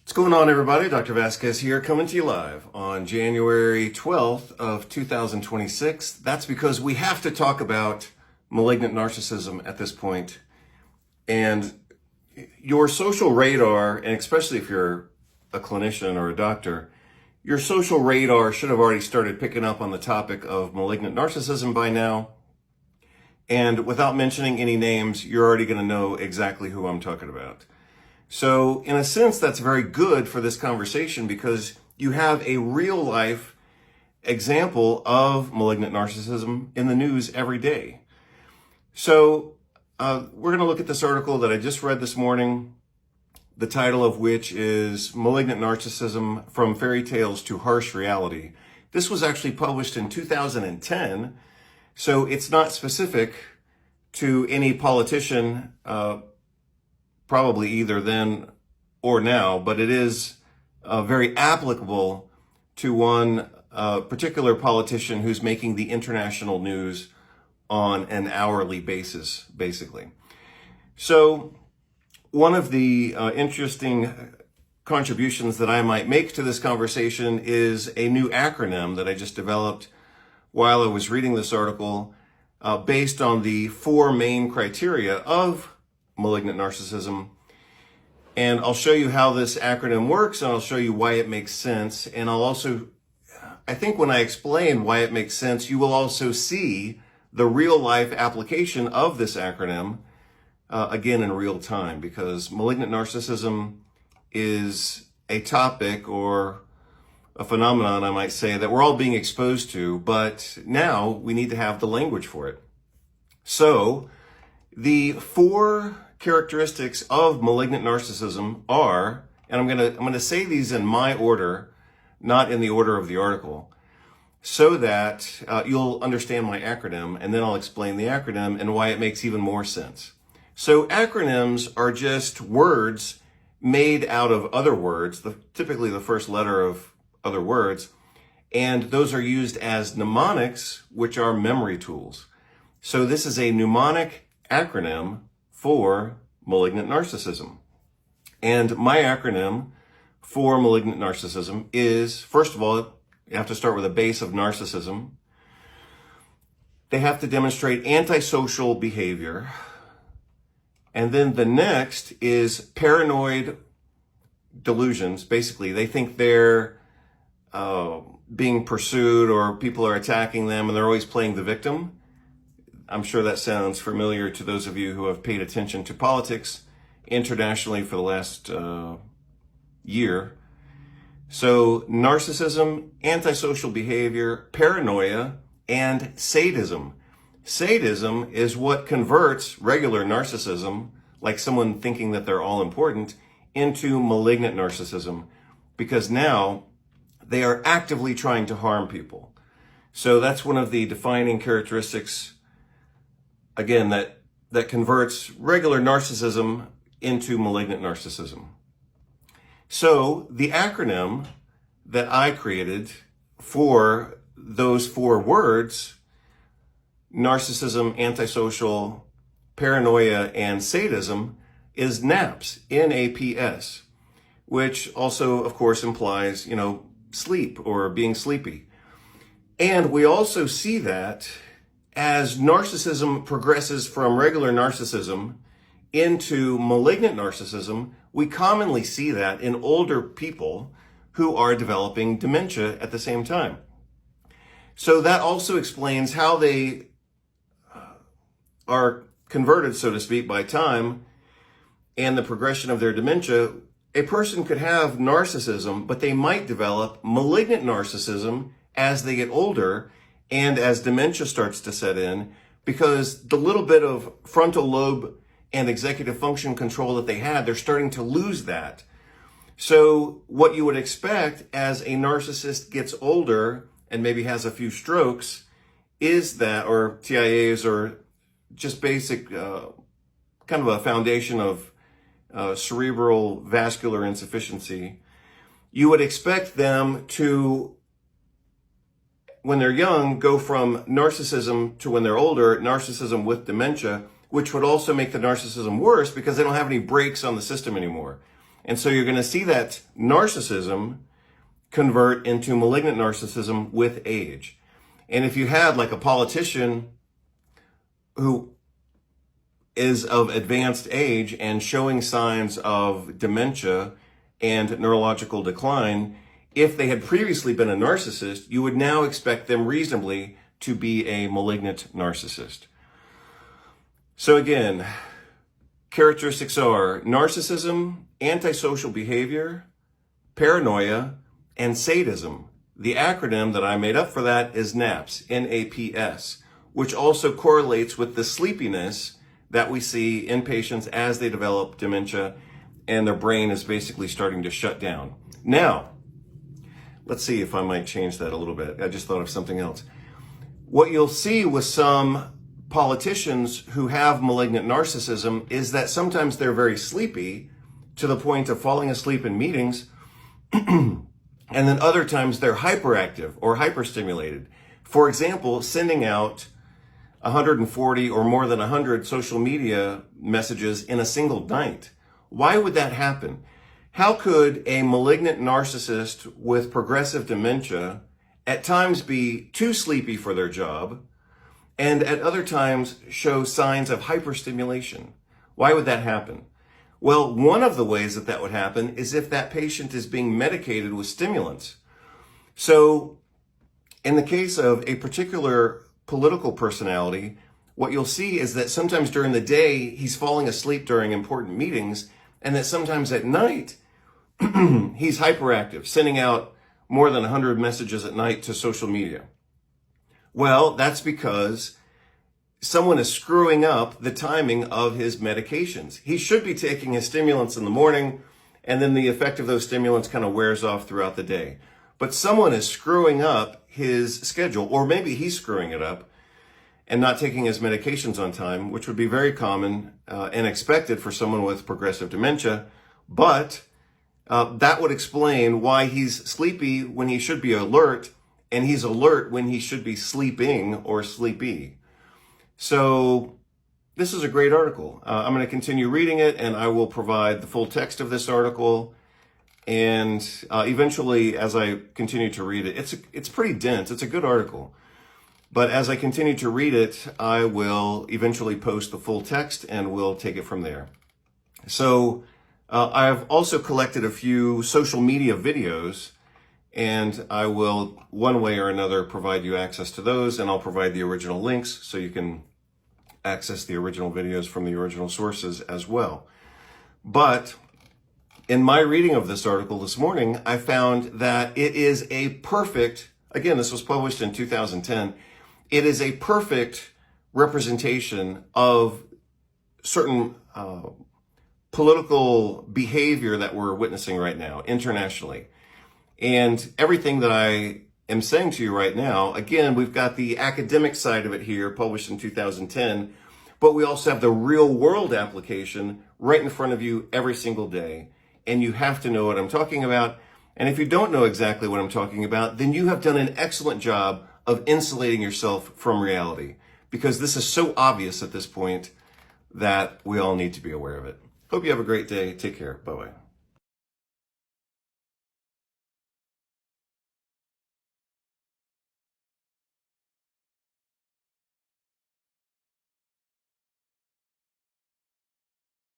What's going on, everybody? Dr. Vasquez here, coming to you live on January 12th of 2026. That's because we have to talk about malignant narcissism at this point. And your social radar, and especially if you're a clinician or a doctor, your social radar should have already started picking up on the topic of malignant narcissism by now. And without mentioning any names, you're already going to know exactly who I'm talking about. So in a sense, that's very good for this conversation because you have a real life example of malignant narcissism in the news every day. So we're going to look at this article that I just read this morning, the title of which is Malignant Narcissism from Fairy Tales to Harsh Reality. This was actually published in 2010, so it's not specific to any politician, probably either then or now, but it is very applicable to one particular politician who's making the international news on an hourly basis, basically. So one of the interesting contributions that I might make to this conversation is a new acronym that I just developed while I was reading this article based on the 4 main criteria of malignant narcissism. And I'll show you how this acronym works, and I'll show you why it makes sense. And I'll also, I think when I explain why it makes sense, you will also see the real life application of this acronym, again in real time, because malignant narcissism is a topic or a phenomenon, I might say, that we're all being exposed to, but now we need to have the language for it. So the 4 characteristics of malignant narcissism are, and I'm going to say these in my order, not in the order of the article, so that you'll understand my acronym, and then I'll explain the acronym and why it makes even more sense. So acronyms are just words made out of other words, typically the first letter of other words, and those are used as mnemonics, which are memory tools. So this is a mnemonic acronym for malignant narcissism. And my acronym for malignant narcissism is, first of all, you have to start with a base of narcissism. They have to demonstrate antisocial behavior. And then the next is paranoid delusions. Basically, they think they're being pursued or people are attacking them and they're always playing the victim. I'm sure that sounds familiar to those of you who have paid attention to politics internationally for the last year. So narcissism, antisocial behavior, paranoia, and sadism. Sadism is what converts regular narcissism, like someone thinking that they're all important, into malignant narcissism, because now they are actively trying to harm people. So that's one of the defining characteristics, again, that converts regular narcissism into malignant narcissism. So the acronym that I created for those 4 words, narcissism, antisocial, paranoia, and sadism, is N.A.P.S, N.A.P.S, which also, of course, implies, sleep or being sleepy. And we also see that as narcissism progresses from regular narcissism into malignant narcissism, we commonly see that in older people who are developing dementia at the same time. So that also explains how they are converted, so to speak, by time and the progression of their dementia. A person could have narcissism, but they might develop malignant narcissism as they get older and as dementia starts to set in, because the little bit of frontal lobe and executive function control that they had, they're starting to lose that. So what you would expect as a narcissist gets older and maybe has a few strokes is that, or TIAs, or just basic kind of a foundation of cerebral vascular insufficiency, you would expect them to, when they're young, go from narcissism to, when they're older, narcissism with dementia, which would also make the narcissism worse because they don't have any brakes on the system anymore. And so you're going to see that narcissism convert into malignant narcissism with age. And if you had like a politician who is of advanced age and showing signs of dementia and neurological decline, if they had previously been a narcissist, you would now expect them reasonably to be a malignant narcissist. So again, characteristics are narcissism, antisocial behavior, paranoia, and sadism. The acronym that I made up for that is N.A.P.S, N.A.P.S, which also correlates with the sleepiness that we see in patients as they develop dementia and their brain is basically starting to shut down. Now, let's see if I might change that a little bit. I just thought of something else. What you'll see with some politicians who have malignant narcissism is that sometimes they're very sleepy to the point of falling asleep in meetings, and then other times they're hyperactive or hyperstimulated. For example, sending out 140 or more than 100 social media messages in a single night. Why would that happen? How could a malignant narcissist with progressive dementia at times be too sleepy for their job and at other times show signs of hyperstimulation? Why would that happen? Well, one of the ways that that would happen is if that patient is being medicated with stimulants. So in the case of a particular political personality, what you'll see is that sometimes during the day, he's falling asleep during important meetings, and that sometimes at night, he's hyperactive, sending out more than 100 messages at night to social media. Well, that's because someone is screwing up the timing of his medications. He should be taking his stimulants in the morning, and then the effect of those stimulants kind of wears off throughout the day. But someone is screwing up his schedule, or maybe he's screwing it up and not taking his medications on time, which would be very common and expected for someone with progressive dementia. But that would explain why he's sleepy when he should be alert, and he's alert when he should be sleeping or sleepy. So this is a great article. I'm going to continue reading it, and I will provide the full text of this article. And eventually, as I continue to read it, it's pretty dense. It's a good article. But as I continue to read it, I will eventually post the full text, and we'll take it from there. So I've also collected a few social media videos, and I will, one way or another, provide you access to those, and I'll provide the original links so you can access the original videos from the original sources as well. But in my reading of this article this morning, I found that it is a perfect, again, this was published in 2010, it is a perfect representation of certain political behavior that we're witnessing right now internationally. And everything that I am saying to you right now, again, we've got the academic side of it here, published in 2010, but we also have the real world application right in front of you every single day. And you have to know what I'm talking about. And if you don't know exactly what I'm talking about, then you have done an excellent job of insulating yourself from reality, because this is so obvious at this point that we all need to be aware of it. Hope you have a great day. Take care. Bye-bye.